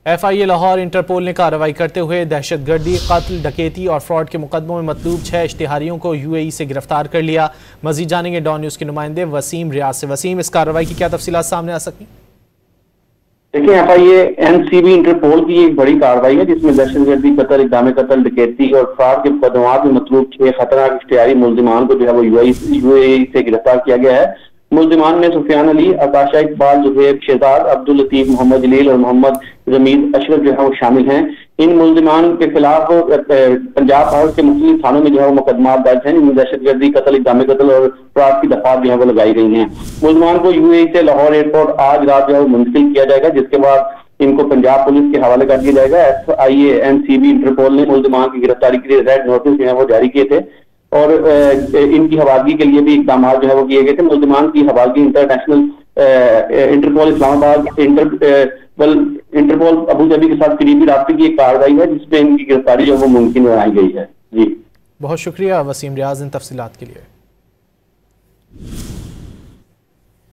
FIA Lahore interpole ने कार्रवाई करते हुए दहशतगर्दी, कत्ल, डकैती और फ्रॉड के मुकदमों में मतलूब 6 इश्तिहारियों को UAE से गिरफ्तार कर लिया। मजीद जानेंगे डॉन न्यूज़ के नुमाइंदे वसीम रियाज से। वसीम, इस कार्रवाई की क्या तफसीलात सामने आ सकती? देखिए, FIA NCB इंटरपोल की एक बड़ी कार्रवाई है जिसमें दहशतगर्दी, कत्ल, इक़दाम कत्ल, डकैती और फ्रॉड के मुकदमात में मतलूब 6 खतरनाक इश्तिहारी मुल्जिमान को जो है वो UAE से गिरफ्तार किया गया है। मुल्जिमान में सुफियान अली, आकाशा इकबाल, जुबैर शहजाद, अब्दुल लतीफ, मोहम्मद जलील और मोहम्मद जमील अशरफ जो है वो शामिल हैं। इन मुल्जिमान के खिलाफ पंजाब हाउस के मुख्तलिफ थानों में जो है वो मुकदमा दर्ज हैं। इनमें दहशतगर्दी, कत्ल, इक़दाम कत्ल और फ्रॉड की दफात जो है वो लगाई गई हैं। मुल्जिमान को UAE से लाहौर एयरपोर्ट आज रात जो है वो मुंतकिल किया जाएगा, जिसके बाद इनको पंजाब पुलिस के हवाले कर दिया जाएगा। FIA NCB इंटरपोल ने मुल्जिमान की गिरफ्तारी के लिए रेड नोटिस जो है वो जारी किए थे और इनकी हवालगी के लिए भी इकदाम जो है वो किए गए थे। मुल्जिमान की हवालगी international Interpol Islamabad, Interpol Abu Dhabi के साथ करीबी राब्ते की एक कार्रवाई है जिसमें इनकी गिरफ्तारी जो वो मुमकिन बनाई गई है। जी, बहुत शुक्रिया वसीम रियाज इन तफसीलात के लिए।